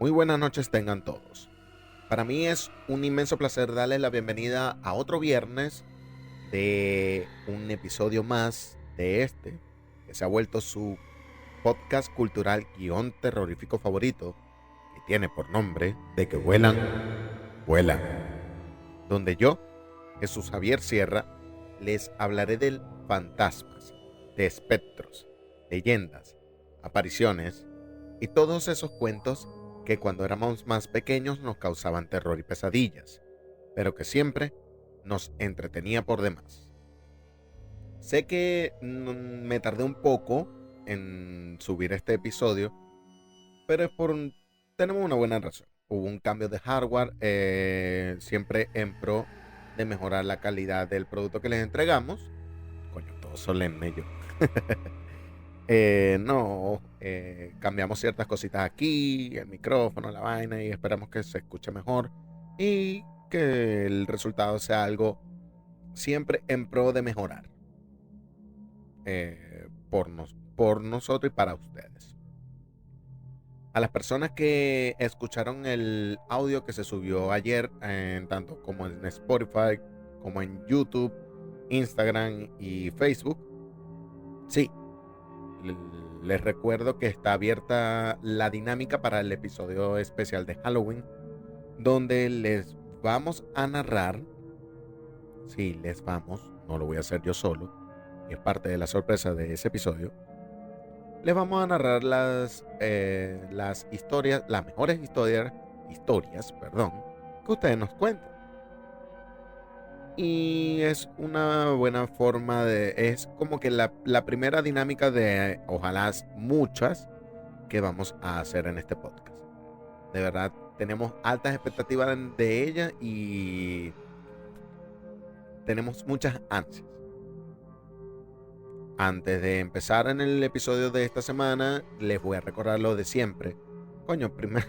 Muy buenas noches tengan todos. Para mí es un inmenso placer darles la bienvenida a otro viernes de un episodio más de este, que se ha vuelto su podcast cultural guión terrorífico favorito, que tiene por nombre De que vuelan, donde yo, Jesús Javier Sierra, les hablaré de fantasmas, de espectros, leyendas, apariciones y todos esos cuentos que cuando éramos más pequeños nos causaban terror y pesadillas, pero que siempre nos entretenía por demás. Sé que me tardé un poco en subir este episodio, pero tenemos una buena razón. Hubo un cambio de hardware, siempre en pro de mejorar la calidad del producto que les entregamos. Coño, todo solemne yo. No, cambiamos ciertas cositas aquí, el micrófono, la vaina, y esperamos que se escuche mejor y que el resultado sea algo siempre en pro de mejorar por nosotros y para ustedes. A las personas que escucharon el audio que se subió ayer, tanto como en Spotify, como en YouTube, Instagram y Facebook, sí, les recuerdo que está abierta la dinámica para el episodio especial de Halloween, donde les vamos a narrar, sí, no lo voy a hacer yo solo, y es parte de la sorpresa de ese episodio. Les vamos a narrar las historias, las mejores historias, que ustedes nos cuentan. Y es una buena forma es como que la primera dinámica de ojalá muchas que vamos a hacer en este podcast. De verdad, tenemos altas expectativas de ella y tenemos muchas ansias. Antes de empezar en el episodio de esta semana, les voy a recordar lo de siempre. Coño, primera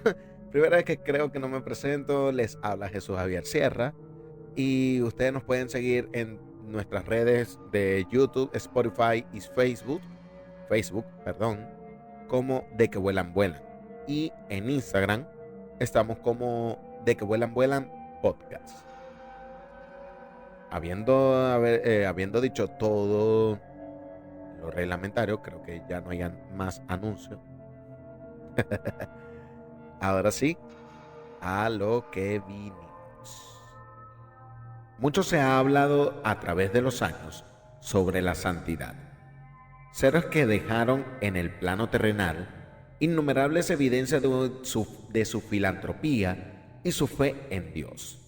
vez que creo que no me presento, les habla Jesús Javier Sierra. Y ustedes nos pueden seguir en nuestras redes de YouTube, Spotify y Facebook, como De que vuelan. Y en Instagram estamos como De que vuelan podcast. Habiendo dicho todo lo reglamentario, creo que ya no hay más anuncios. Ahora sí, a lo que vinimos. Mucho se ha hablado a través de los años sobre la santidad, seres que dejaron en el plano terrenal innumerables evidencias de su filantropía y su fe en Dios.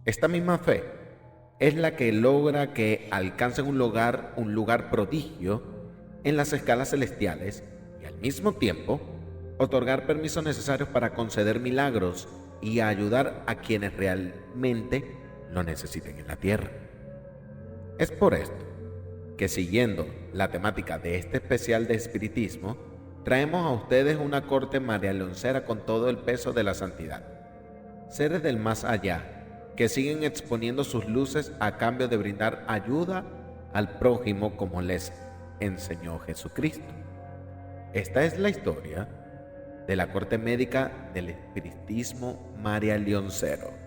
Esta misma fe es la que logra que alcancen un lugar prodigio en las escalas celestiales y al mismo tiempo otorgar permisos necesarios para conceder milagros y ayudar a quienes realmente lo necesiten en la tierra. Es por esto que, siguiendo la temática de este especial de espiritismo, traemos a ustedes una corte marialeoncera con todo el peso de la santidad. Seres del más allá, que siguen exponiendo sus luces a cambio de brindar ayuda al prójimo como les enseñó Jesucristo. Esta es la historia de la corte médica del espiritismo marialeoncero.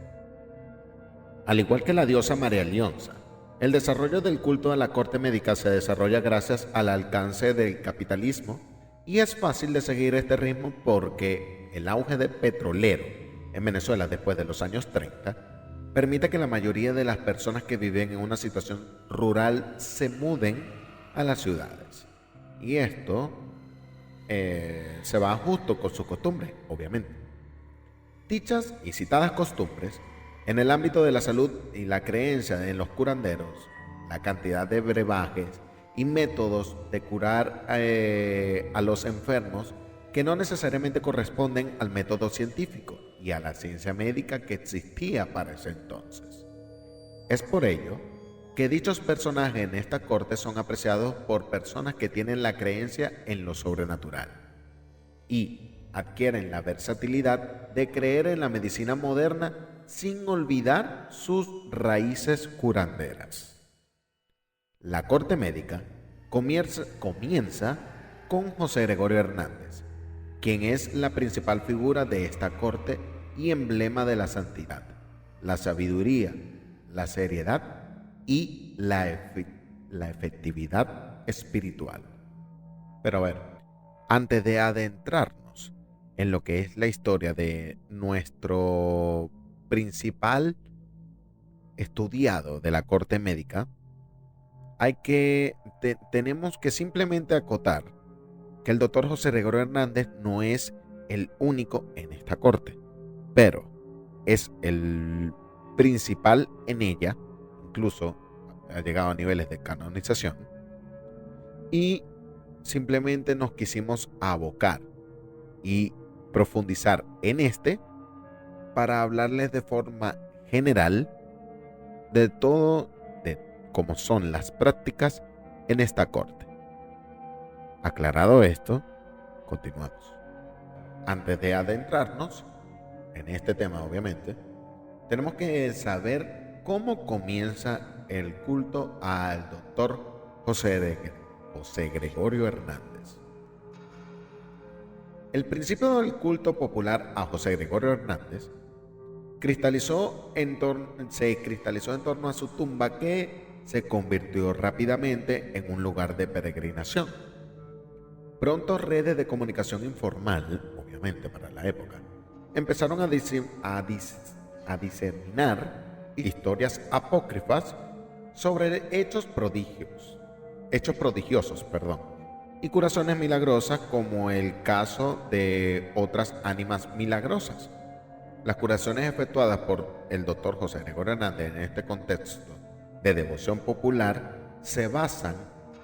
Al igual que la diosa María Leonza, el desarrollo del culto a la corte médica se desarrolla gracias al alcance del capitalismo y es fácil de seguir este ritmo porque el auge de petrolero en Venezuela después de los años 30 permite que la mayoría de las personas que viven en una situación rural se muden a las ciudades. Y esto se va justo con sus costumbres, obviamente. Dichas y citadas costumbres en el ámbito de la salud y la creencia en los curanderos, la cantidad de brebajes y métodos de curar a los enfermos que no necesariamente corresponden al método científico y a la ciencia médica que existía para ese entonces. Es por ello que dichos personajes en esta corte son apreciados por personas que tienen la creencia en lo sobrenatural y adquieren la versatilidad de creer en la medicina moderna sin olvidar sus raíces curanderas. La corte médica comienza con José Gregorio Hernández, quien es la principal figura de esta corte y emblema de la santidad, la sabiduría, la seriedad y la efectividad espiritual. Pero a ver, antes de adentrarnos en lo que es la historia de nuestro principal estudiado de la corte médica, tenemos que simplemente acotar que el doctor José Gregorio Hernández no es el único en esta corte, pero es el principal en ella, incluso ha llegado a niveles de canonización, y simplemente nos quisimos abocar y profundizar en para hablarles de forma general de todo, de cómo son las prácticas en esta corte. Aclarado esto, continuamos. Antes de adentrarnos en este tema, obviamente, tenemos que saber cómo comienza el culto al doctor José Gregorio Hernández. El principio del culto popular a José Gregorio Hernández se cristalizó en torno a su tumba, que se convirtió rápidamente en un lugar de peregrinación. Pronto redes de comunicación informal, obviamente para la época, empezaron a diseminar historias apócrifas sobre hechos prodigiosos, y curaciones milagrosas, como el caso de otras ánimas milagrosas. Las curaciones efectuadas por el doctor José Gregorio Hernández en este contexto de devoción popular se basan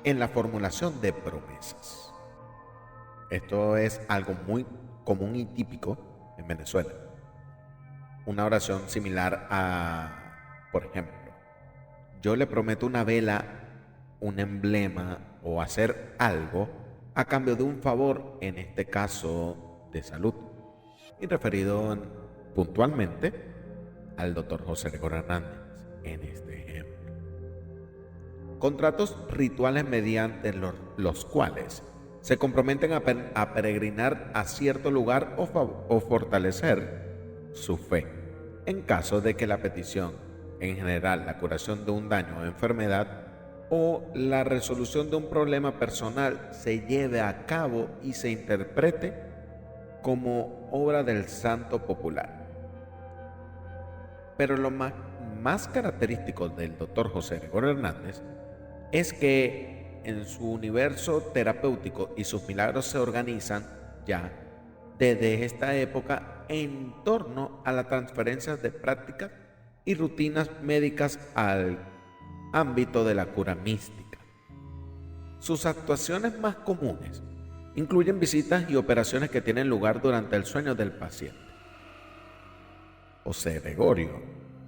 en la formulación de promesas. Esto es algo muy común y típico en Venezuela. Una oración similar a, por ejemplo, yo le prometo una vela, un emblema o hacer algo a cambio de un favor, en este caso de salud, y referido puntualmente al doctor José Gregorio Hernández en este ejemplo. Contratos rituales mediante los cuales se comprometen a peregrinar a cierto lugar o fortalecer su fe en caso de que la petición, en general la curación de un daño o enfermedad o la resolución de un problema personal, se lleve a cabo y se interprete como obra del santo popular. Pero lo más característico del doctor José Gregorio Hernández es que en su universo terapéutico y sus milagros se organizan ya desde esta época en torno a la transferencia de prácticas y rutinas médicas al ámbito de la cura mística. Sus actuaciones más comunes incluyen visitas y operaciones que tienen lugar durante el sueño del paciente. José Gregorio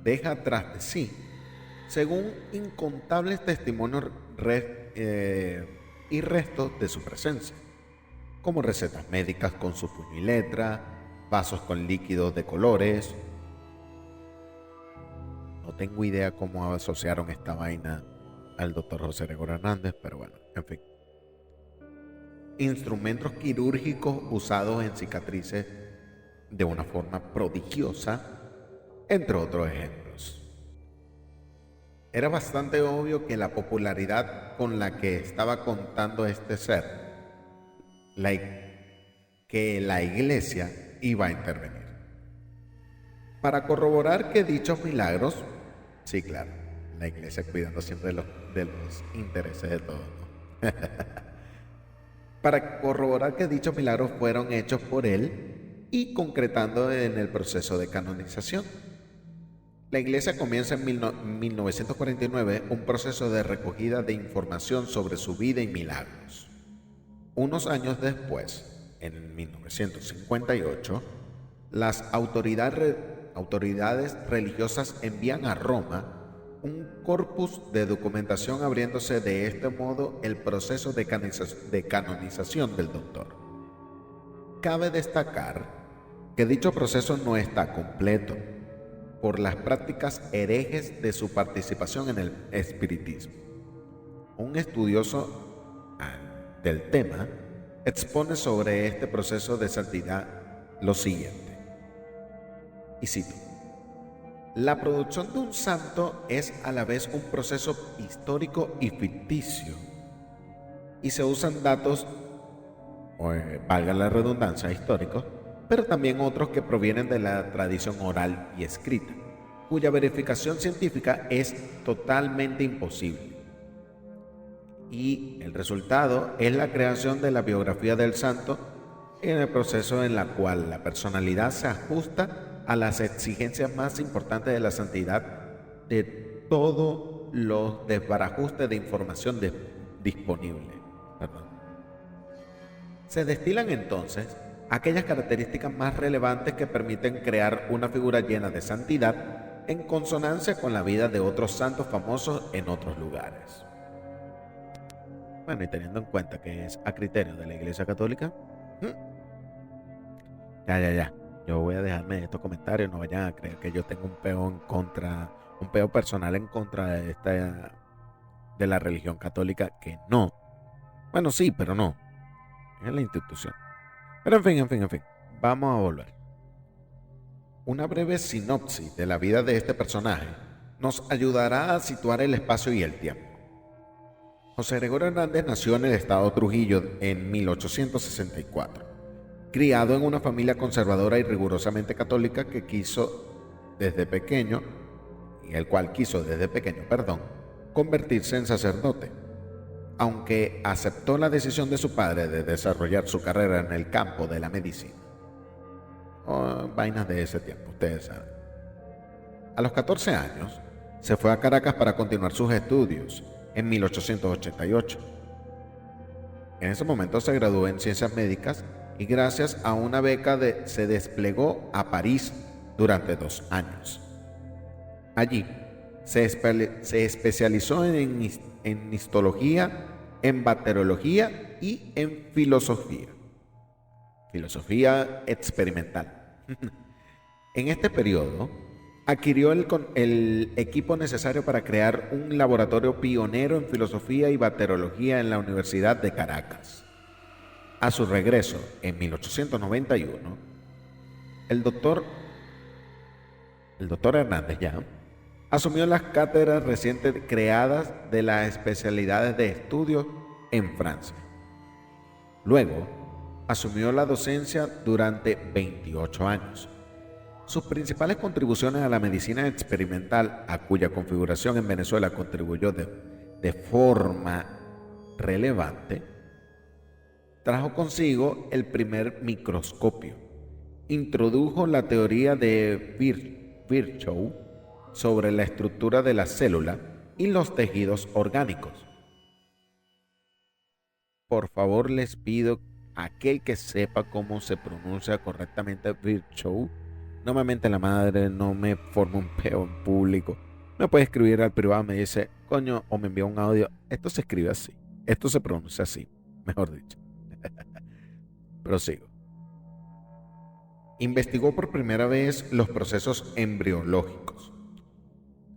deja atrás de sí, según incontables testimonios y restos de su presencia, como recetas médicas con su puño y letra, vasos con líquidos de colores. No tengo idea cómo asociaron esta vaina al doctor José Gregorio Hernández, pero bueno, en fin. Instrumentos quirúrgicos usados en cicatrices de una forma prodigiosa, entre otros ejemplos. Era bastante obvio que la popularidad con la que estaba contando este ser, que la iglesia iba a intervenir para corroborar que dichos milagros, sí, claro, la iglesia cuidando siempre de los intereses de todos, ¿no? Para corroborar que dichos milagros fueron hechos por él y concretando en el proceso de canonización. La iglesia comienza en 1949 un proceso de recogida de información sobre su vida y milagros. Unos años después, en 1958, las autoridades religiosas envían a Roma un corpus de documentación, abriéndose de este modo el proceso de canonización del doctor. Cabe destacar que dicho proceso no está completo por las prácticas herejes de su participación en el espiritismo. Un estudioso del tema expone sobre este proceso de santidad lo siguiente, y cito: la producción de un santo es a la vez un proceso histórico y ficticio, y se usan datos, valga la redundancia, históricos, pero también otros que provienen de la tradición oral y escrita, cuya verificación científica es totalmente imposible. Y el resultado es la creación de la biografía del santo, en el proceso en la cual la personalidad se ajusta a las exigencias más importantes de la santidad de todos los desbarajustes de información disponible. Se destilan entonces aquellas características más relevantes que permiten crear una figura llena de santidad en consonancia con la vida de otros santos famosos en otros lugares. Bueno, y teniendo en cuenta que es a criterio de la Iglesia Católica, ya. Yo voy a dejarme de estos comentarios, no vayan a creer que yo tengo un peo en contra, un peo personal en contra de la religión católica, que no. Bueno, sí, pero no. Es la institución. Pero en fin. Vamos a volver. Una breve sinopsis de la vida de este personaje nos ayudará a situar el espacio y el tiempo. José Gregorio Hernández nació en el estado Trujillo en 1864, criado en una familia conservadora y rigurosamente católica el cual quiso desde pequeño, convertirse en sacerdote. Aunque aceptó la decisión de su padre de desarrollar su carrera en el campo de la medicina. Vainas de ese tiempo, ustedes saben. A los 14 años, se fue a Caracas para continuar sus estudios en 1888. En ese momento se graduó en Ciencias Médicas y gracias a una beca se desplegó a París durante 2 años. Allí se especializó en histología, en bacteriología y en filosofía experimental. En este periodo, adquirió el equipo necesario para crear un laboratorio pionero en filosofía y bacteriología en la Universidad de Caracas. A su regreso, en 1891, el doctor Hernández ya asumió las cátedras recientes creadas de las especialidades de estudio en Francia. Luego, asumió la docencia durante 28 años. Sus principales contribuciones a la medicina experimental, a cuya configuración en Venezuela contribuyó de forma relevante, trajo consigo el primer microscopio, introdujo la teoría de Virchow sobre la estructura de la célula y los tejidos orgánicos. Por favor, les pido a aquel que sepa cómo se pronuncia correctamente Virchow, no me mente la madre, no me forme un peo en público. Me puede escribir al privado, me dice, coño, o me envía un audio. Esto se escribe así, esto se pronuncia así, mejor dicho. Prosigo. Investigó por primera vez los procesos embriológicos.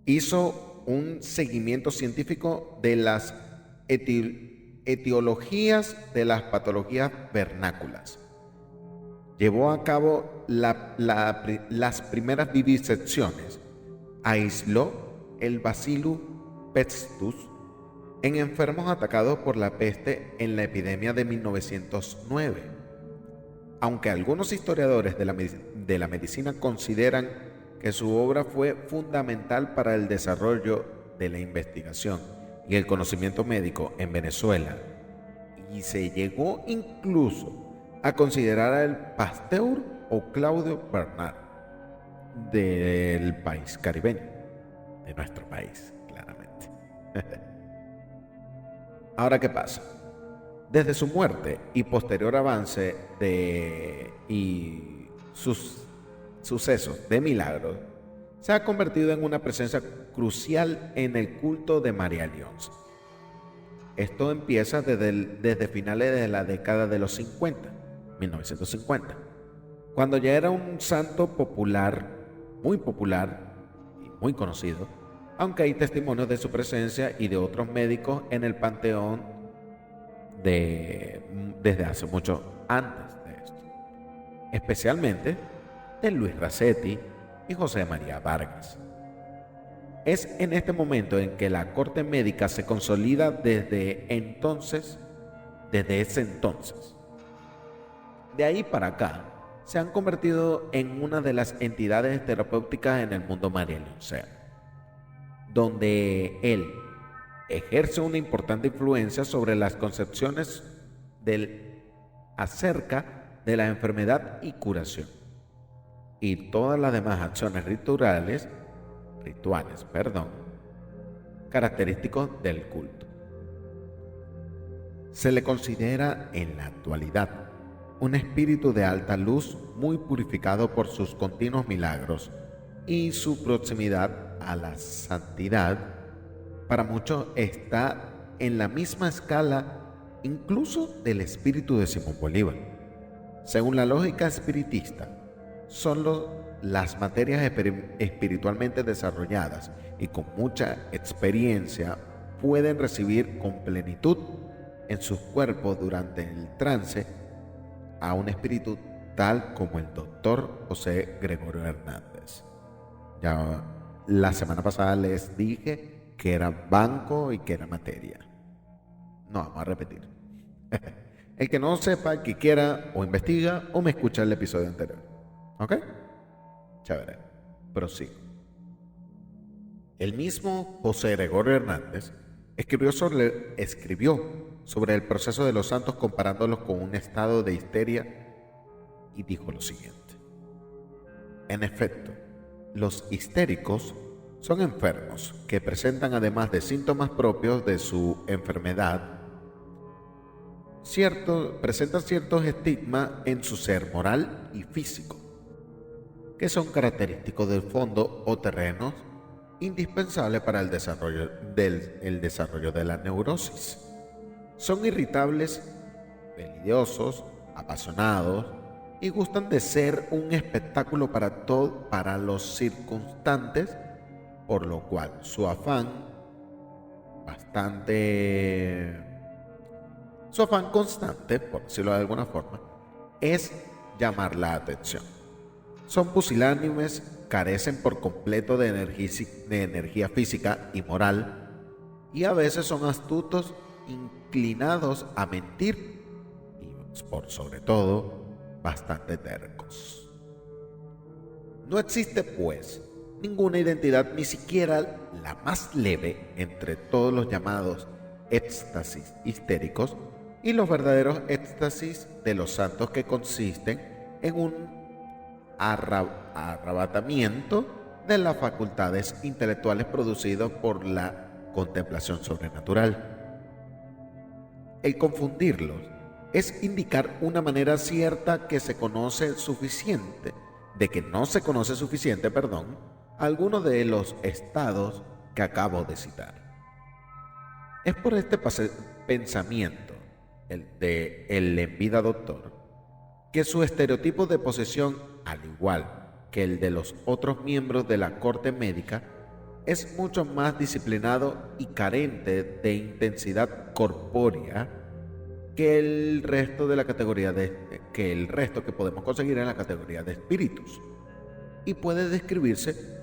Hizo un seguimiento científico de las etiologías de las patologías vernáculas. Llevó a cabo las primeras vivisecciones. Aisló el Bacillus pestis en enfermos atacados por la peste en la epidemia de 1909. Aunque algunos historiadores de la medicina consideran que su obra fue fundamental para el desarrollo de la investigación y el conocimiento médico en Venezuela, y se llegó incluso a considerar al Pasteur o Claudio Bernard del país caribeño, de nuestro país, claramente. Ahora, ¿qué pasa? Desde su muerte y posterior avance y sus sucesos de milagros, se ha convertido en una presencia crucial en el culto de María Leonza. Esto empieza desde finales de la década de los 50, 1950, cuando ya era un santo popular y muy conocido, aunque hay testimonios de su presencia y de otros médicos en el panteón desde hace mucho antes de esto, especialmente de Luis Racetti y José María Vargas. Es en este momento en que la corte médica se consolida desde ese entonces. De ahí para acá, se han convertido en una de las entidades terapéuticas en el mundo marieloncer, donde él ejerce una importante influencia sobre las concepciones acerca de la enfermedad y curación, y todas las demás acciones rituales, característicos del culto. Se le considera en la actualidad un espíritu de alta luz muy purificado por sus continuos milagros y su proximidad a la santidad. Para muchos está en la misma escala incluso del espíritu de Simón Bolívar. Según la lógica espiritista, las materias espiritualmente desarrolladas y con mucha experiencia pueden recibir con plenitud en sus cuerpos durante el trance a un espíritu tal como el doctor José Gregorio Hernández. Ya la semana pasada les dije que era banco y que era materia. No, vamos a repetir. El que no sepa, el que quiera, o investiga o me escucha el episodio anterior. ¿Ok? Chévere. Prosigo. El mismo José Gregorio Hernández escribió sobre el proceso de los santos comparándolos con un estado de histeria y dijo lo siguiente: en efecto, los histéricos son enfermos que presentan, además de síntomas propios de su enfermedad, presentan ciertos estigmas en su ser moral y físico, que son característicos del fondo o terrenos indispensables para el desarrollo de la neurosis. Son irritables, pelidiosos, apasionados y gustan de ser un espectáculo para los circunstantes, por lo cual su afán constante, por decirlo de alguna forma, es llamar la atención. Son pusilánimes, carecen por completo de energía física y moral, y a veces son astutos, inclinados a mentir y, por sobre todo, bastante tercos. No existe, pues, ninguna identidad, ni siquiera la más leve, entre todos los llamados éxtasis histéricos y los verdaderos éxtasis de los santos, que consisten en un arrebatamiento de las facultades intelectuales producidos por la contemplación sobrenatural. El confundirlos es indicar una manera cierta de que no se conoce suficiente, alguno de los estados que acabo de citar. Es por este pensamiento, el en vida doctor, que su estereotipo de posesión, al igual que el de los otros miembros de la corte médica, es mucho más disciplinado y carente de intensidad corpórea que el resto que podemos conseguir en la categoría de espíritus, y puede describirse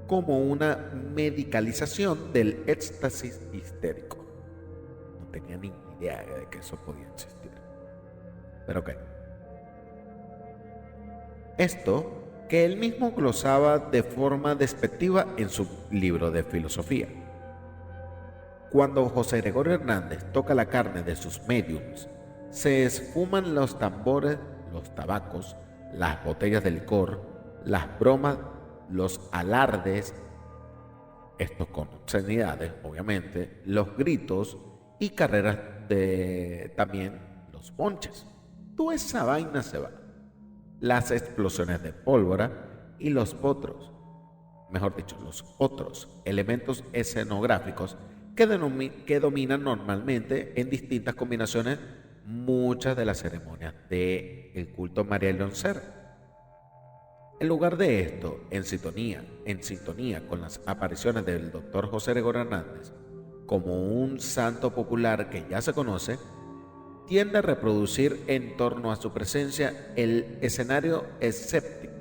como una medicalización del éxtasis histérico. No tenía ni idea de que eso podía existir. Pero ok. Esto que él mismo glosaba de forma despectiva en su libro de filosofía. Cuando José Gregorio Hernández toca la carne de sus médiums, se esfuman los tambores, los tabacos, las botellas de licor, las bromas, los alardes, estos con obscenidades, obviamente, los gritos y carreras también los ponches. Toda esa vaina se va. Las explosiones de pólvora y los otros elementos escenográficos que dominan normalmente en distintas combinaciones muchas de las ceremonias del culto marieloncer. En lugar de esto, en sintonía con las apariciones del doctor José Gregorio Hernández como un santo popular que ya se conoce, tiende a reproducir en torno a su presencia el escenario escéptico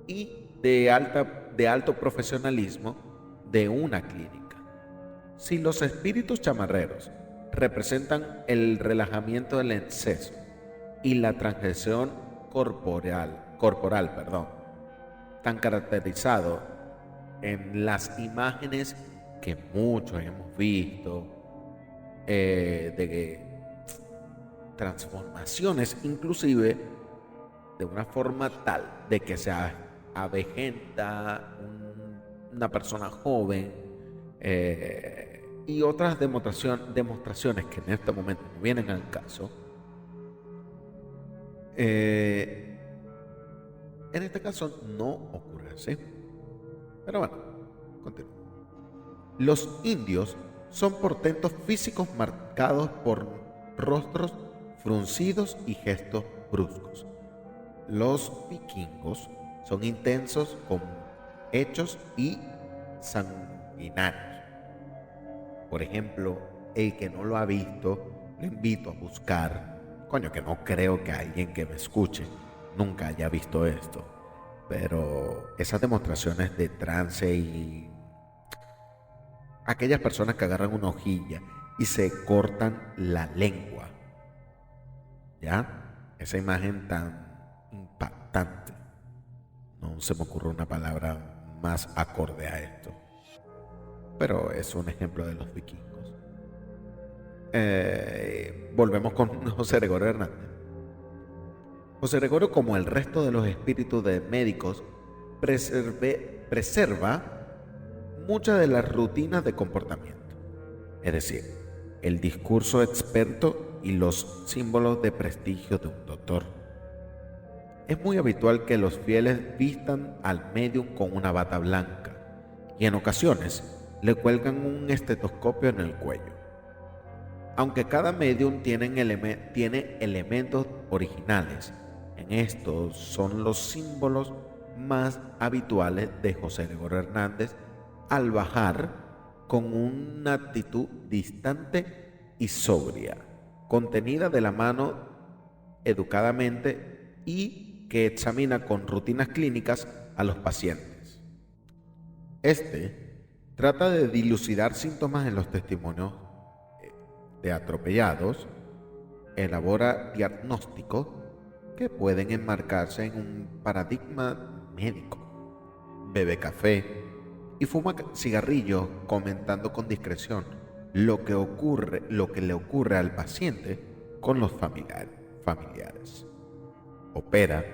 y de alto profesionalismo de una clínica. Si los espíritus chamarreros representan el relajamiento del exceso y la transgresión corporal, tan caracterizado en las imágenes que muchos hemos visto, de transformaciones, inclusive de una forma tal de que se avejenta una persona joven, y otras demostraciones que en este momento no vienen al caso. En este caso no ocurre así. Pero bueno, continúo. Los indios son portentos físicos marcados por rostros fruncidos y gestos bruscos. Los vikingos son intensos con hechos y sanguinarios. Por ejemplo, el que no lo ha visto, lo invito a buscar. Coño, que no creo que alguien que me escuche nunca haya visto esto. Pero esas demostraciones de trance y aquellas personas que agarran una hojilla y se cortan la lengua, ¿ya? Esa imagen tan impactante. No se me ocurre una palabra más acorde a esto. Pero es un ejemplo de los vikingos. Volvemos con José Gregorio Hernández. José Gregorio, como el resto de los espíritus de médicos, preserva muchas de las rutinas de comportamiento, es decir, el discurso experto y los símbolos de prestigio de un doctor. Es muy habitual que los fieles vistan al médium con una bata blanca y en ocasiones le cuelgan un estetoscopio en el cuello. Aunque cada medium tiene elementos originales, en estos son los símbolos más habituales de José Gregorio Hernández al bajar con una actitud distante y sobria, contenida de la mano educadamente y que examina con rutinas clínicas a los pacientes. Trata de dilucidar síntomas en los testimonios de atropellados, elabora diagnósticos que pueden enmarcarse en un paradigma médico, bebe café y fuma cigarrillos comentando con discreción lo que le ocurre al paciente con los familiares. Opera,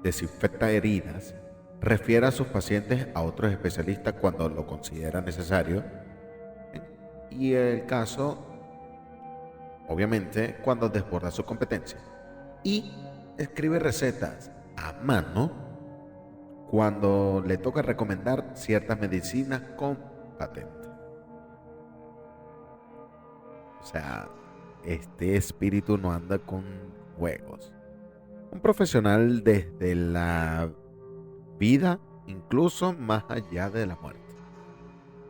desinfecta heridas, refiere a sus pacientes a otros especialistas cuando lo considera necesario y el caso, obviamente, cuando desborda su competencia, y escribe recetas a mano cuando le toca recomendar ciertas medicinas con patente. O sea, este espíritu no anda con juegos. Un profesional desde la vida, incluso más allá de la muerte.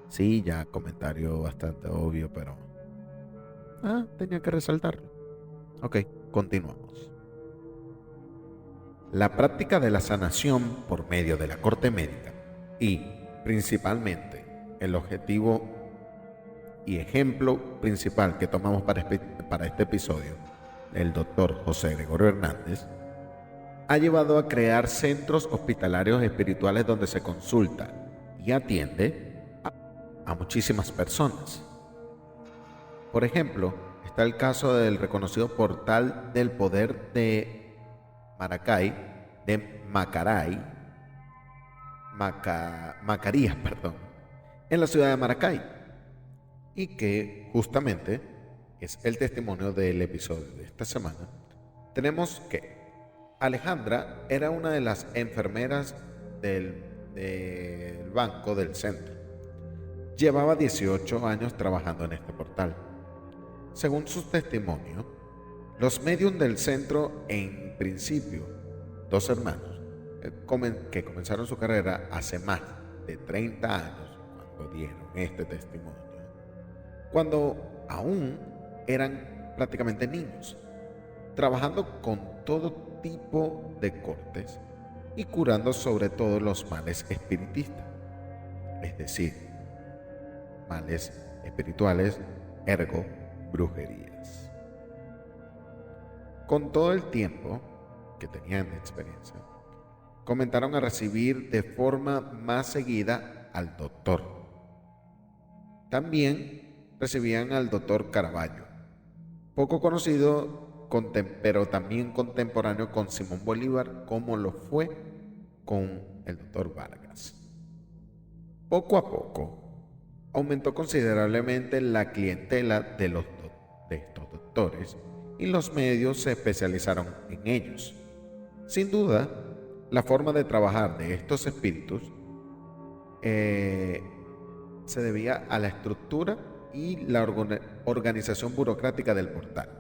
Sí, ya comentario bastante obvio, pero tenía que resaltarlo. Ok, continuamos. La práctica de la sanación por medio de la corte médica y, principalmente, el objetivo y ejemplo principal que tomamos para este episodio, el doctor José Gregorio Hernández, ha llevado a crear centros hospitalarios espirituales donde se consulta y atiende a muchísimas personas. Por ejemplo, está el caso del reconocido portal del poder de Macarías, en la ciudad de Maracay, y que justamente es el testimonio del episodio de esta semana. Tenemos que Alejandra era una de las enfermeras del banco del centro. Llevaba 18 años trabajando en este portal. Según sus testimonios, los médiums del centro, en principio, dos hermanos, que comenzaron su carrera hace más de 30 años, cuando dieron este testimonio, cuando aún eran prácticamente niños, trabajando con todo tipo de cortes y curando sobre todo los males espiritistas, es decir, males espirituales, ergo, brujerías. Con todo el tiempo que tenían de experiencia, comenzaron a recibir de forma más seguida al doctor. También recibían al doctor Caravaggio, poco conocido, pero también contemporáneo con Simón Bolívar, como lo fue con el doctor Vargas. Poco a poco, aumentó considerablemente la clientela de estos doctores y los medios se especializaron en ellos. Sin duda, la forma de trabajar de estos espíritus se debía a la estructura y la organización burocrática del portal.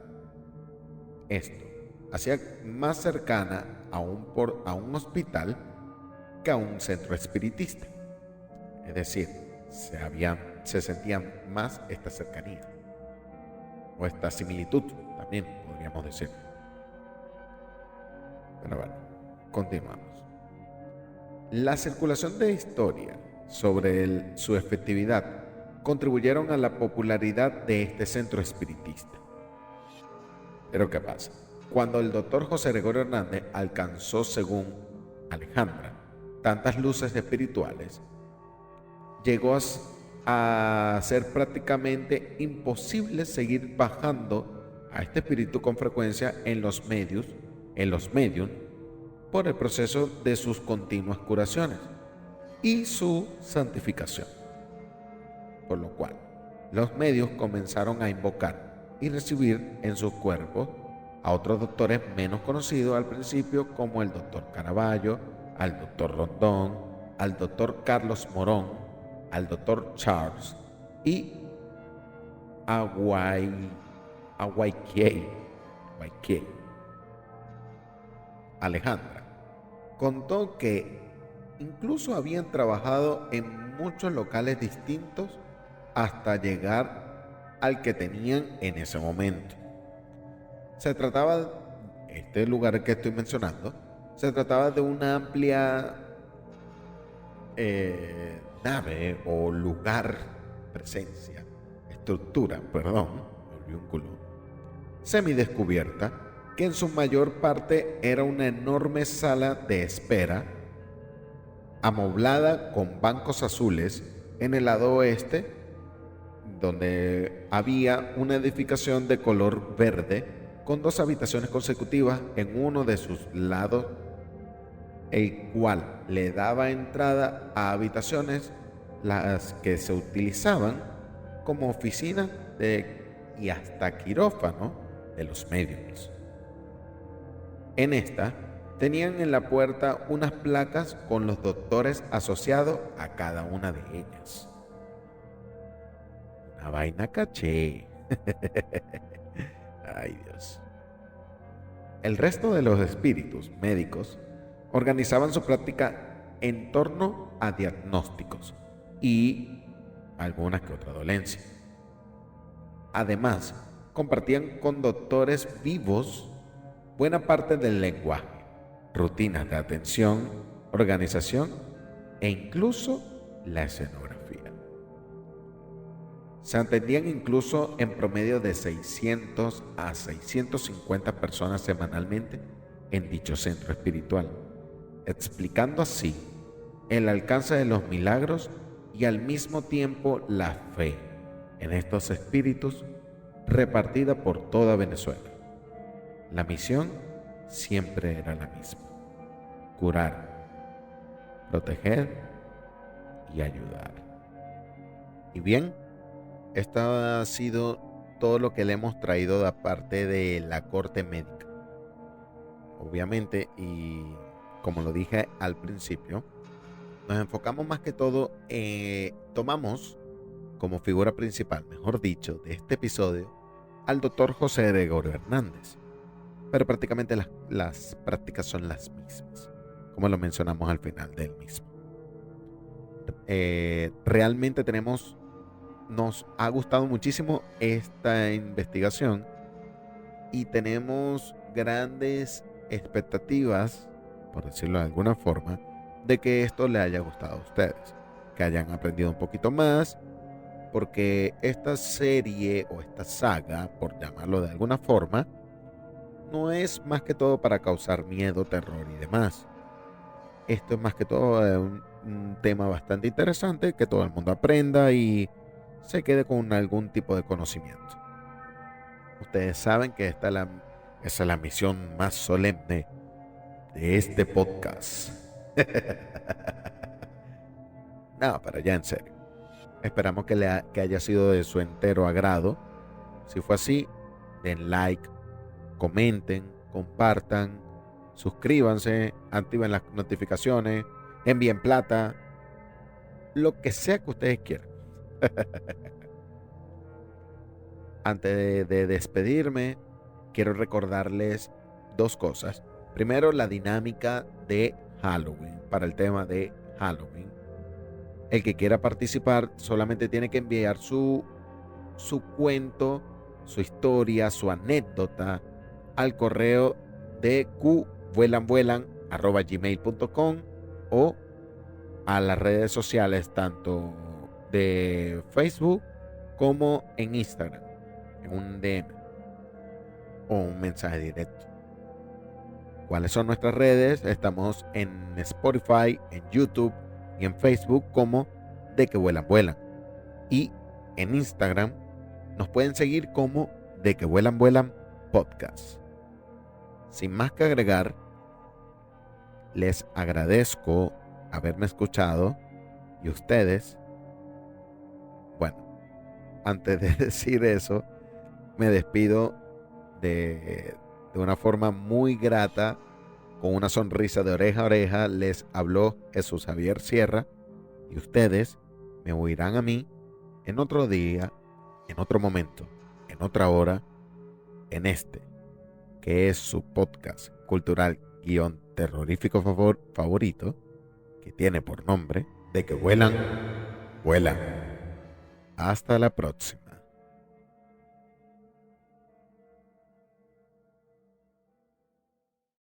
Esto hacía más cercana a un hospital que a un centro espiritista. Es decir, se sentían más esta cercanía o esta similitud, también podríamos decir. Pero bueno, continuamos. La circulación de historia sobre su efectividad contribuyeron a la popularidad de este centro espiritista. Pero ¿qué pasa? Cuando el doctor José Gregorio Hernández alcanzó, según Alejandra, tantas luces espirituales, llegó a ser prácticamente imposible seguir bajando a este espíritu con frecuencia en los medios por el proceso de sus continuas curaciones y su santificación. Por lo cual, los medios comenzaron a invocar y recibir en sus cuerpos a otros doctores menos conocidos al principio, como el doctor Caravaggio, al doctor Rondón, al doctor Carlos Morón, al doctor Charles y a Guayquier. Alejandra contó que incluso habían trabajado en muchos locales distintos hasta llegar al que tenían en ese momento. Este lugar que estoy mencionando, se trataba de una amplia nave o lugar, estructura, semidescubierta, que en su mayor parte era una enorme sala de espera, amoblada con bancos azules en el lado oeste, donde había una edificación de color verde con 2 habitaciones consecutivas en uno de sus lados, el cual le daba entrada a habitaciones las que se utilizaban como oficina y hasta quirófano de los médicos. En esta tenían en la puerta unas placas con los doctores asociados a cada una de ellas. Una vaina caché. Ay, Dios. El resto de los espíritus médicos organizaban su práctica en torno a diagnósticos y alguna que otra dolencia. Además, compartían con doctores vivos buena parte del lenguaje, rutinas de atención, organización e incluso la escenografía. Se atendían incluso en promedio de 600 a 650 personas semanalmente en dicho centro espiritual, explicando así el alcance de los milagros y al mismo tiempo la fe en estos espíritus repartida por toda Venezuela. La misión siempre era la misma: curar, proteger y ayudar. Y bien, esto ha sido todo lo que le hemos traído de parte de la corte médica. Obviamente, y como lo dije al principio, nos enfocamos más que todo, tomamos como figura principal, mejor dicho, de este episodio, al doctor José Gregorio Hernández. Pero prácticamente las prácticas son las mismas, como lo mencionamos al final del mismo. Realmente tenemos nos ha gustado muchísimo esta investigación y tenemos grandes expectativas, por decirlo de alguna forma, de que esto le haya gustado a ustedes, que hayan aprendido un poquito más, porque esta serie o esta saga, por llamarlo de alguna forma, no es más que todo para causar miedo, terror y demás. Esto es más que todo un tema bastante interesante, que todo el mundo aprenda y se quede con algún tipo de conocimiento. Ustedes saben que esa es la misión más solemne de este podcast. No, pero ya en serio. Esperamos que haya sido de su entero agrado. Si fue así, den like, comenten, compartan, suscríbanse, activen las notificaciones, envíen plata, lo que sea que ustedes quieran. Antes de despedirme, quiero recordarles dos cosas. Primero, la dinámica de Halloween, para el tema de Halloween. El que quiera participar solamente tiene que enviar su cuento, su historia, su anécdota al correo de qvuelanvuelan@gmail.com o a las redes sociales tanto de Facebook como en Instagram, en un DM o un mensaje directo. ¿Cuáles son nuestras redes? Estamos en Spotify, en YouTube y en Facebook como De Que Vuelan Vuelan. Y en Instagram nos pueden seguir como De Que Vuelan Vuelan Podcast. Sin más que agregar, les agradezco haberme escuchado y ustedes, bueno, antes de decir eso, me despido de una forma muy grata, con una sonrisa de oreja a oreja. Les habló Jesús Javier Sierra y ustedes me oirán a mí en otro día, en otro momento, en otra hora, en este, que es su podcast cultural guión terrorífico favorito, que tiene por nombre De Que Vuelan, Vuelan. Hasta la próxima.